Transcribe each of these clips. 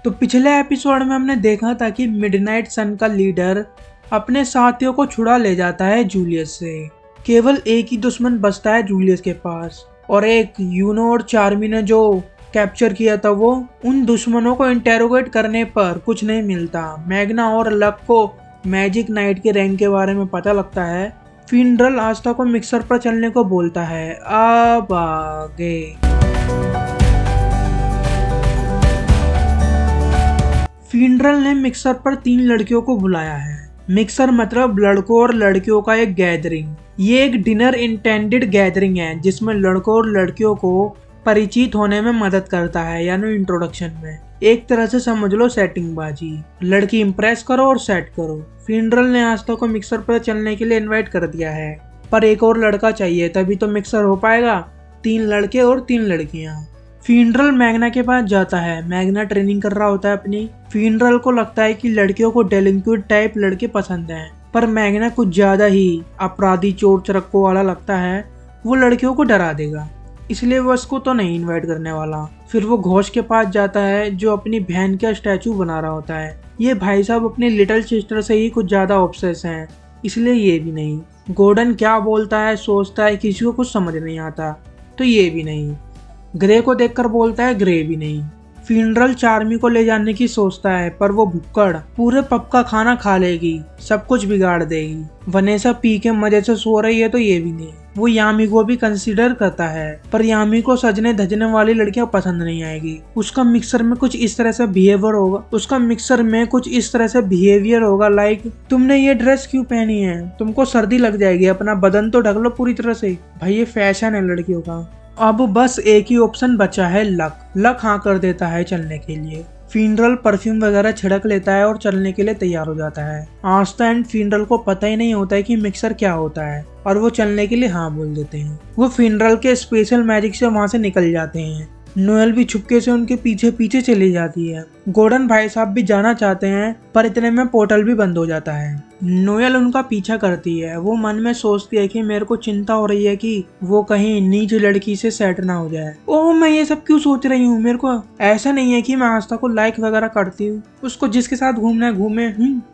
तो पिछले एपिसोड में हमने देखा था कि मिडनाइट सन का लीडर अपने साथियों को छुड़ा ले जाता है जूलियस से। केवल एक ही दुश्मन बचता है जूलियस के पास, और एक यूनो और चार्मी ने जो कैप्चर किया था वो। उन दुश्मनों को इंटेरोगेट करने पर कुछ नहीं मिलता। मैग्ना और लक को मैजिक नाइट के रैंक के बारे में पता लगता है। फिनरल आस्था को मिक्सर पर चलने को बोलता है। अब आगे फिनरल ने मिक्सर पर 3 लड़कियों को बुलाया है। मिक्सर मतलब लड़कों और लड़कियों का एक गैदरिंग। ये एक डिनर इंटेंडेड गैदरिंग है जिसमें लड़कों और लड़कियों को परिचित होने में मदद करता है, यानी इंट्रोडक्शन में। एक तरह से समझ लो सेटिंग बाजी। लड़की इंप्रेस करो और सेट करो। फिनरल ने आस्था को मिक्सर पर चलने के लिए इनवाइट कर दिया है, पर एक और लड़का चाहिए तभी तो मिक्सर हो पाएगा। 3 लड़के और 3 लड़कियां। फिनरल मैग्ना के पास जाता है। मैग्ना ट्रेनिंग कर रहा होता है अपनी। फिनरल को लगता है कि लड़कियों को डेलिंक्विट टाइप लड़के पसंद हैं, पर मैग्ना कुछ ज्यादा ही अपराधी चोर चरक्कों वाला लगता है। वो लड़कियों को डरा देगा, इसलिए वो उसको तो नहीं इनवाइट करने वाला। फिर वो घोष के पास जाता है जो अपनी बहन का स्टैचू बना रहा होता है। ये भाई साहब अपनी लिटिल सिस्टर से ही कुछ ज्यादा ऑब्सेस हैं, इसलिए ये भी नहीं। गॉर्डन क्या बोलता है सोचता है, किसी को कुछ समझ नहीं आता, तो ये भी नहीं। ग्रे को देखकर बोलता है, ग्रे भी नहीं। फिनरल चार्मी को ले जाने की सोचता है, पर वो भुक्कड़ पूरे पब का खाना खा लेगी, सब कुछ बिगाड़ देगी। वनेसा पी के मजे से सो रही है, तो ये भी नहीं। वो यामी को भी कंसीडर करता है, पर यामी को सजने धजने वाली लड़कियां पसंद नहीं आएगी। उसका मिक्सर में कुछ इस तरह से बिहेवियर होगा लाइक, तुमने ये ड्रेस क्यों पहनी है, तुमको सर्दी लग जाएगी, अपना बदन तो ढक लो पूरी तरह से। भाई ये फैशन है लड़कियों का। अब बस एक ही ऑप्शन बचा है, लक हाँ कर देता है चलने के लिए। फिनरल परफ्यूम वगैरह छिड़क लेता है और चलने के लिए तैयार हो जाता है। आस्था एंड फिनरल को पता ही नहीं होता है कि मिक्सर क्या होता है, और वो चलने के लिए हाँ बोल देते हैं। वो फिनरल के स्पेशल मैजिक से वहां से निकल जाते हैं। नोएल भी छुपके से उनके पीछे पीछे चली जाती है। गॉर्डन भाई साहब भी जाना चाहते हैं, पर इतने में पोर्टल भी बंद हो जाता है। नोएल उनका पीछा करती है। वो मन में सोचती है कि मेरे को चिंता हो रही है कि वो कहीं नीच लड़की से सेट ना हो जाए। ओह मैं ये सब क्यों सोच रही हूँ, मेरे को ऐसा नहीं है कि मैं आस्था को लाइक वगैरह करती हूँ, उसको जिसके साथ घूमना है घूमे।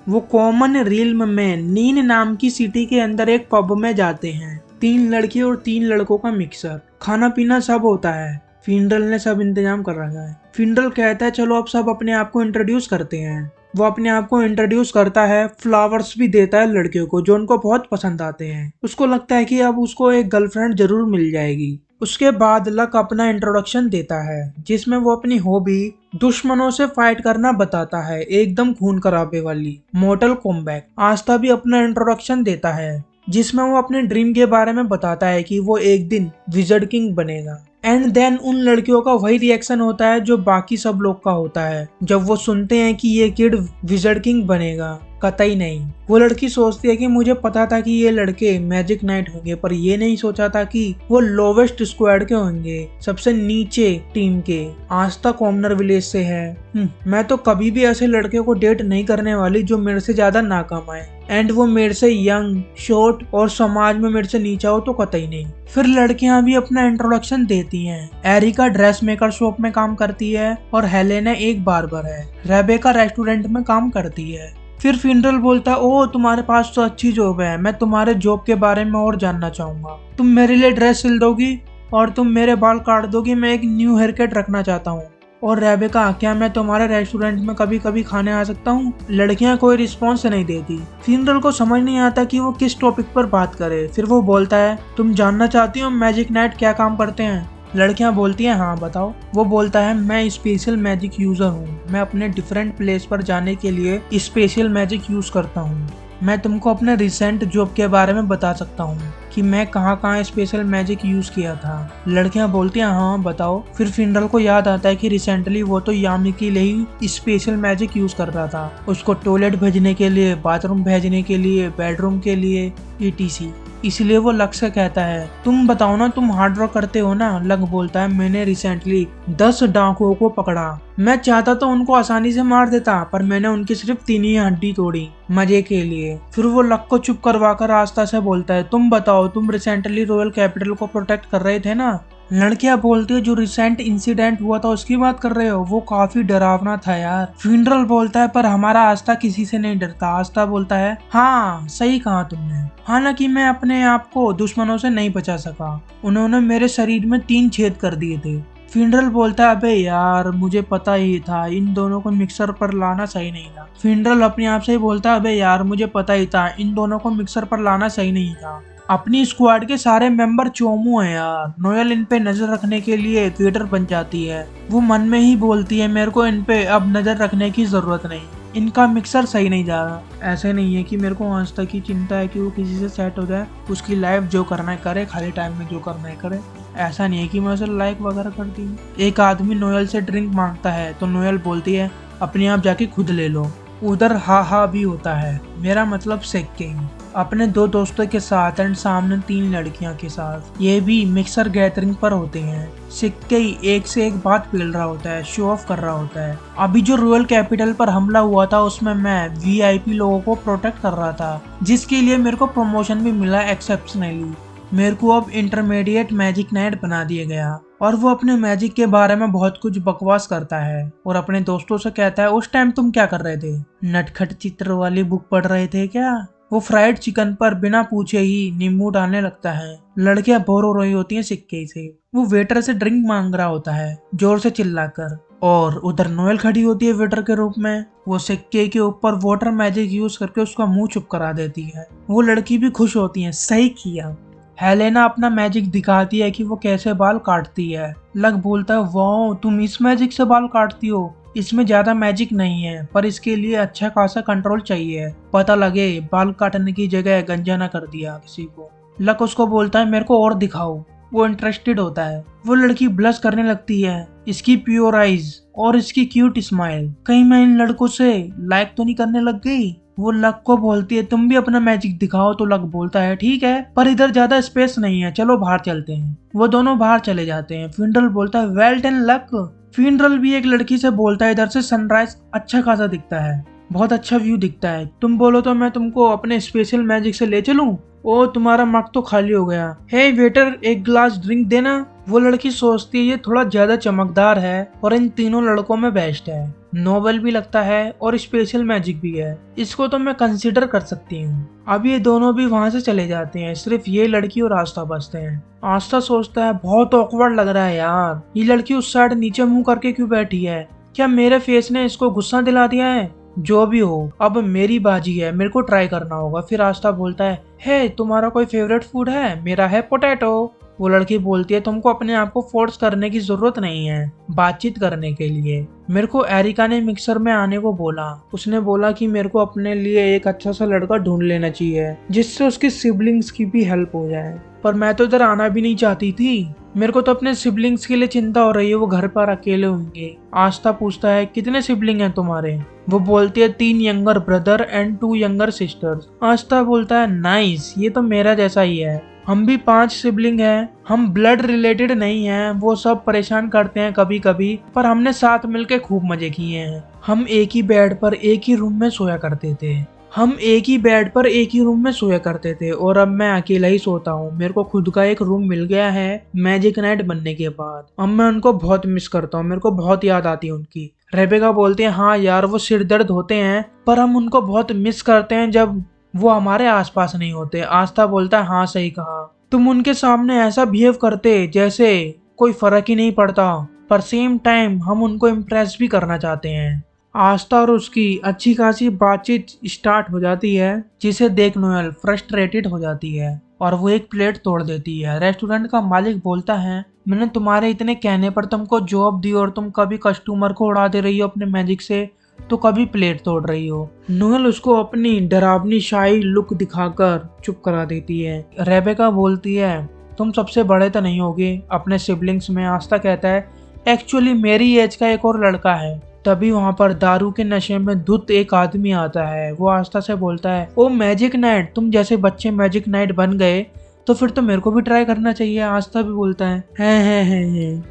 वो कॉमन रिल्म में नीन नाम की सिटी के अंदर एक पब में जाते हैं। 3 लड़की और 3 लड़कों का मिक्सर, खाना पीना सब होता है। फिनरल ने सब इंतजाम कर रखा है। फिनरल कहता है चलो अब सब अपने आप को इंट्रोड्यूस करते हैं। वो अपने आप को इंट्रोड्यूस करता है, फ्लावर्स भी देता है लड़कियों को जो उनको बहुत पसंद आते हैं। उसको लगता है कि अब उसको एक गर्लफ्रेंड जरूर मिल जाएगी। उसके बाद लक अपना इंट्रोडक्शन देता है, जिसमें वो अपनी हॉबी दुश्मनों से फाइट करना बताता है, एकदम खून खराबे वाली, मोर्टल कॉम्बैट। आस्था भी अपना इंट्रोडक्शन देता है, जिसमें वो अपने ड्रीम के बारे में बताता है कि वो एक दिन विजर्ड किंग बनेगा। एंड देन उन लड़कियों का वही रिएक्शन होता है जो बाकी सब लोग का होता है जब वो सुनते हैं कि ये किड विजर्ड किंग बनेगा। कतई नहीं। वो लड़की सोचती है कि मुझे पता था कि ये लड़के मैजिक नाइट होंगे, पर ये नहीं सोचा था कि वो लोवेस्ट स्क्वाड के होंगे, सबसे नीचे टीम के। आस्था कॉमनर विलेज से है। मैं तो कभी भी ऐसे लड़के को डेट नहीं करने वाली जो मेरे से ज्यादा नाकाम आए, एंड वो मेरे से यंग, शॉर्ट और समाज में मेरे से नीचा हो तो कतई नहीं। फिर लड़कियां भी अपना इंट्रोडक्शन देती हैं। एरिका ड्रेस मेकर शॉप में काम करती है और हेलेना एक बार्बर है। रेबेका रेस्टोरेंट में काम करती है। फिर फिनरल बोलता है, ओह तुम्हारे पास तो अच्छी जॉब है, मैं तुम्हारे जॉब के बारे में और जानना चाहूंगा। तुम मेरे लिए ड्रेस सिल दोगी और तुम मेरे बाल काट दोगी, मैं एक न्यू हेयर कट रखना चाहता हूँ। और रेबेका, क्या मैं तुम्हारे रेस्टोरेंट में कभी कभी खाने आ सकता हूँ? लड़कियां कोई रिस्पॉन्स नहीं देती। फिनरल को समझ नहीं आता कि वो किस टॉपिक पर बात करे। फिर वो बोलता है, तुम जानना चाहती हो मैजिक नाइट क्या काम करते हैं? लड़कियां बोलती हैं, हाँ बताओ। वो बोलता है, मैं स्पेशल मैजिक यूजर हूँ, मैं अपने डिफरेंट प्लेस पर जाने के लिए स्पेशल मैजिक यूज करता हूँ। मैं तुमको अपने रिसेंट जॉब के बारे में बता सकता हूँ कि मैं कहाँ स्पेशल मैजिक यूज किया था। लड़कियां बोलती हैं, हाँ बताओ। फिर फिनरल को याद आता है कि रिसेंटली वो तो यामी के लिए ही स्पेशल मैजिक यूज कर रहा था, उसको टॉयलेट भेजने के लिए, बाथरूम भेजने के लिए, बेडरूम के लिए, etc। इसलिए वो लक से कहता है, तुम बताओ ना, तुम हार्ड वर्क करते हो ना? लक बोलता है, मैंने रिसेंटली 10 डाकुओं को पकड़ा। मैं चाहता तो उनको आसानी से मार देता, पर मैंने उनकी सिर्फ 3 ही हड्डी तोड़ी मजे के लिए। फिर वो लक को चुप करवाकर आस्था से बोलता है, तुम बताओ, तुम रिसेंटली रॉयल कैपिटल को प्रोटेक्ट कर रहे थे ना? लड़कियां बोलती है जो रिसेंट इंसिडेंट हुआ था उसकी बात कर रहे हो, वो काफी डरावना था यार। फ्यूनरल बोलता है पर हमारा आस्था किसी से नहीं डरता। आस्था बोलता है हाँ सही कहा तुमने, हालांकि मैं अपने आप को दुश्मनों से नहीं बचा सका, उन्होंने मेरे शरीर में 3 छेद कर दिए थे। फ्यूनरल बोलता है अबे यार मुझे पता ही था, इन दोनों को मिक्सर पर लाना सही नहीं था। फ्यूनरल अपने आप से ही बोलता है अबे यार मुझे पता ही था, इन दोनों को मिक्सर पर लाना सही नहीं था। अपनी स्क्वाड के सारे मेंबर चोमू हैं यार। नोएल इन पे नजर रखने के लिए वेटर बन जाती है। वो मन में ही बोलती है मेरे को इन पे अब नजर रखने की जरूरत नहीं, इनका मिक्सर सही नहीं जा रहा। ऐसे नहीं है कि मेरे को आज तक की चिंता है कि वो किसी से सेट हो जाए, उसकी लाइफ जो करना है करे, खाली टाइम में जो करना है करे। ऐसा नहीं है कि मैं उसे लाइक वगैरह करती हूँ। एक आदमी नोएल से ड्रिंक मांगता है तो नोएल बोलती है अपने आप जाके खुद ले लो। उधर हा हा भी होता है, मेरा मतलब सेकिंग, अपने 2 दोस्तों के साथ एंड सामने 3 लड़कियों के साथ। ये भी मिक्सर गैदरिंग पर होते हैं। सिक्केई एक से एक बात पेल रहा होता है, शो ऑफ कर रहा होता है। अभी जो रॉयल कैपिटल पर हमला हुआ था उसमें मैं वीआईपी लोगों को प्रोटेक्ट कर रहा था, जिसके लिए मेरे को प्रमोशन भी मिला एक्सेप्शनली। मेरे को अब इंटरमीडिएट मैजिक नाइट बना दिया गया और वो अपने मैजिक के बारे में बहुत कुछ बकवास करता है और अपने दोस्तों से कहता है उस टाइम तुम क्या कर रहे थे, नटखट चित्र वाली बुक पढ़ रहे थे क्या। वो फ्राइड चिकन पर बिना पूछे ही नींबू डालने लगता है। लड़कियां बोर हो रही होती हैं सिक्के से। वो वेटर से ड्रिंक मांग रहा होता है जोर से चिल्लाकर, और उधर नोएल खड़ी होती है वेटर के रूप में। वो सिक्के के ऊपर वाटर मैजिक यूज करके उसका मुंह चुप करा देती है। वो लड़की भी खुश होती है, सही किया। हेलेना अपना मैजिक दिखाती है कि वो कैसे बाल काटती है। लक बोलता है वाओ तुम इस मैजिक से बाल काटती हो, इसमें ज्यादा मैजिक नहीं है पर इसके लिए अच्छा खासा कंट्रोल चाहिए, पता लगे बाल काटने की जगह गंजा ना कर दिया किसी को। लक उसको बोलता है मेरे को और दिखाओ। वो इंटरेस्टेड होता है। वो लड़की ब्लश करने लगती है। इसकी प्योर आइज और इसकी क्यूट स्माइल, कहीं मैं इन लड़कों से लाइक तो नहीं करने लग गई। वो लक को बोलती है तुम भी अपना मैजिक दिखाओ, तो लक बोलता है ठीक है पर इधर ज्यादा स्पेस नहीं है, चलो बाहर चलते हैं। वो दोनों बाहर चले जाते हैं। फ्यूनरल बोलता है वेल डन लक। फ्यूनरल भी एक लड़की से बोलता है इधर से सनराइज अच्छा खासा दिखता है, बहुत अच्छा व्यू दिखता है, तुम बोलो तो मैं तुमको अपने स्पेशल मैजिक से ले चलूं। ओ तुम्हारा मग तो खाली हो गया, हे वेटर एक ग्लास ड्रिंक देना। वो लड़की सोचती है ये थोड़ा ज्यादा चमकदार है और इन तीनों लड़कों में बेस्ट है, नोबल भी लगता है और स्पेशल मैजिक भी है, इसको तो मैं कंसीडर कर सकती हूँ। अब ये दोनों भी वहाँ से चले जाते हैं, सिर्फ ये लड़की और आस्था बचते हैं। आस्था सोचता है बहुत ऑकवर्ड लग रहा है यार, ये लड़की उस साइड नीचे मुंह करके क्यों बैठी है, क्या मेरे फेस ने इसको गुस्सा दिला दिया है। जो भी हो अब मेरी बाजी है, मेरे को ट्राई करना होगा। फिर आस्था बोलता है हे तुम्हारा कोई फेवरेट फूड है, मेरा है पोटैटो। वो लड़की बोलती है तुमको अपने आप को फोर्स करने की जरूरत नहीं है बातचीत करने के लिए। मेरे को एरिका ने मिक्सर में आने को बोला, उसने बोला कि मेरे को अपने लिए एक अच्छा सा लड़का ढूंढ लेना चाहिए जिससे उसकी सिबलिंग्स की भी हेल्प हो जाए, पर मैं तो इधर आना भी नहीं चाहती थी, मेरे को तो अपने सिबलिंग्स के लिए चिंता हो रही है, वो घर पर अकेले होंगे। आस्था पूछता है कितने सिबलिंग हैं तुम्हारे। वो बोलती है 3 younger brother and 2 younger sisters. Aastha बोलता है नाइस, ये तो मेरा जैसा ही है, हम भी 5 सिबलिंग हैं, हम ब्लड रिलेटेड नहीं हैं, वो सब परेशान करते हैं कभी कभी पर हमने साथ मिलके खूब मजे किए हैं। हम एक ही बेड पर एक ही रूम में सोया करते थे, हम एक ही बेड पर एक ही रूम में सोया करते थे और अब मैं अकेला ही सोता हूँ। मेरे को खुद का एक रूम मिल गया है मैजिक नाइट बनने के बाद। अब मैं उनको बहुत मिस करता हूँ, मेरे को बहुत याद आती है उनकी। रेबेका बोलती है हाँ यार वो सिर दर्द होते हैं पर हम उनको बहुत मिस करते हैं जब वो हमारे आसपास नहीं होते। आस्था बोलता है हाँ सही कहा, तुम उनके सामने ऐसा बिहेव करते जैसे कोई फर्क ही नहीं पड़ता, पर सेम टाइम हम उनको इम्प्रेस भी करना चाहते हैं। आस्था और उसकी अच्छी खासी बातचीत स्टार्ट हो जाती है जिसे देख नोएल फ्रस्ट्रेटेड हो जाती है और वो एक प्लेट तोड़ देती है। रेस्टोरेंट का मालिक बोलता है मैंने तुम्हारे इतने कहने पर तुमको जॉब दी और तुम कभी कस्टमर को उड़ा दे रही हो अपने मैजिक से, तो कभी प्लेट तोड़ रही हो। नोएल उसको अपनी डरावनी शाही लुक दिखाकर चुप करा देती है। रेबेका बोलती है तुम सबसे बड़े तो नहीं होगे अपने सिबलिंग्स में। आस्था कहता है एक्चुअली मेरी एज का एक और लड़का है। तभी वहाँ पर दारू के नशे में धुत एक आदमी आता है। वो आस्था से बोलता है ओ मैजिक नाइट, तुम जैसे बच्चे मैजिक नाइट बन गए तो फिर तो मेरे को भी ट्राई करना चाहिए। आस्था भी बोलता है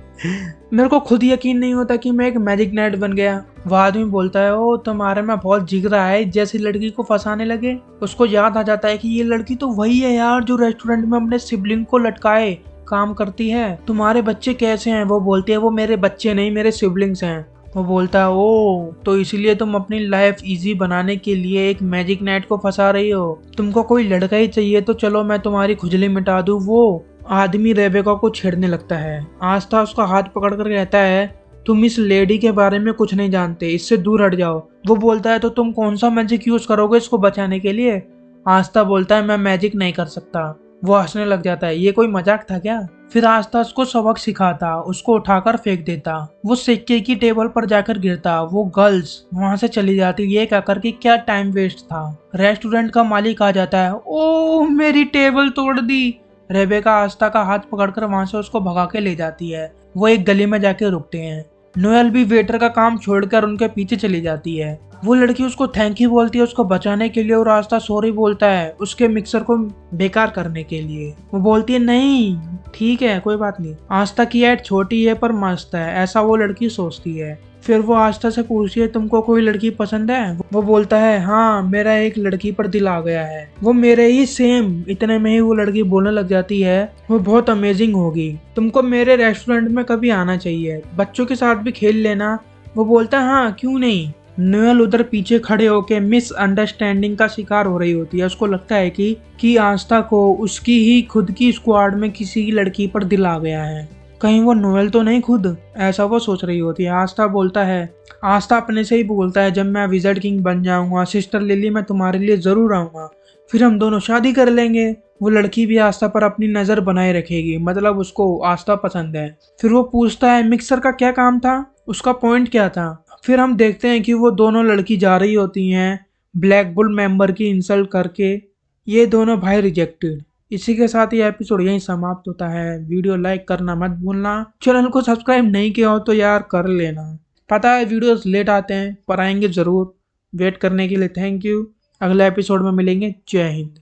मेरे को खुद यकीन नहीं होता कि मैं एक मैजिक नाइट बन गया। वो आदमी बोलता है ओ तुम्हारे में बहुत जिगरा है, जैसी लड़की को फंसाने लगे। उसको याद आ जाता है कि ये लड़की तो वही है यार जो रेस्टोरेंट में अपने सिबलिंग को लटकाए काम करती है, तुम्हारे बच्चे कैसे हैं? वो बोलती है वो मेरे बच्चे नहीं, मेरे सिबलिंग्स हैं। वो बोलता है ओ, तो इसलिए तुम अपनी लाइफ इजी बनाने के लिए एक मैजिक नाइट को फंसा रही हो। तुमको कोई लड़का ही चाहिए तो चलो मैं तुम्हारी खुजली मिटा दूं। वो आदमी रेबेका को छेड़ने लगता है। आस्था उसका हाथ पकड़ कर कहता है तुम इस लेडी के बारे में कुछ नहीं जानते, इससे दूर हट जाओ। वो बोलता है तो तुम कौन सा मैजिक यूज करोगे इसको बचाने के लिए? आस्था बोलता है मैं मैजिक नहीं कर सकता। वो हंसने लग जाता है, ये कोई मजाक था क्या? फिर आस्था उसको सबक सिखाता, उसको उठाकर फेंक देता। वो सिक्के की टेबल पर जाकर गिरता। वो गर्ल्स वहां से चली जाती, ये कहकर कि क्या टाइम वेस्ट था। रेस्टोरेंट का मालिक आ जाता है, ओ मेरी टेबल तोड़ दी। रेबेका आस्था का हाथ पकड़कर वहां से उसको भगा के ले जाती है। वो एक गली में जाके रुकते हैं। नोएल भी वेटर का काम छोड़कर उनके पीछे चली जाती है। वो लड़की उसको थैंक यू बोलती है उसको बचाने के लिए, और आस्था सॉरी बोलता है उसके मिक्सर को बेकार करने के लिए। वो बोलती है नहीं ठीक है कोई बात नहीं, आस्था की ऐड छोटी है पर मस्त है, ऐसा वो लड़की सोचती है। फिर वो आस्था से पूछती है तुमको कोई लड़की पसंद है? वो बोलता है हाँ मेरा एक लड़की पर दिल आ गया है, वो मेरे ही सेम। इतने में ही वो लड़की बोलने लग जाती है वो बहुत अमेजिंग होगी, तुमको मेरे रेस्टोरेंट में कभी आना चाहिए, बच्चों के साथ भी खेल लेना। वो बोलता है हाँ क्यों नहीं। नोएल उधर पीछे खड़े होके मिसअंडरस्टैंडिंग का शिकार हो रही होती है। उसको लगता है कि आस्था को उसकी ही खुद की स्क्वाड में किसी लड़की पर दिल आ गया है, कहीं वो नोएल तो नहीं खुद, ऐसा वो सोच रही होती है। आस्था अपने से ही बोलता है जब मैं विज़र्ड किंग बन जाऊंगा सिस्टर लिली मैं तुम्हारे लिए जरूर आऊंगा, फिर हम दोनों शादी कर लेंगे। वो लड़की भी आस्था पर अपनी नजर बनाए रखेगी, मतलब उसको आस्था पसंद है। फिर वो पूछता है मिक्सर का क्या काम था, उसका पॉइंट क्या था? फिर हम देखते हैं कि वो दोनों लड़की जा रही होती हैं ब्लैक बुल मेंबर की इंसल्ट करके। ये दोनों भाई रिजेक्टेड। इसी के साथ ये एपिसोड यहीं समाप्त होता है। वीडियो लाइक करना मत भूलना, चैनल को सब्सक्राइब नहीं किया हो तो यार कर लेना। पता है वीडियोस लेट आते हैं पर आएंगे जरूर। वेट करने के लिए थैंक यू। अगले एपिसोड में मिलेंगे। जय हिंद।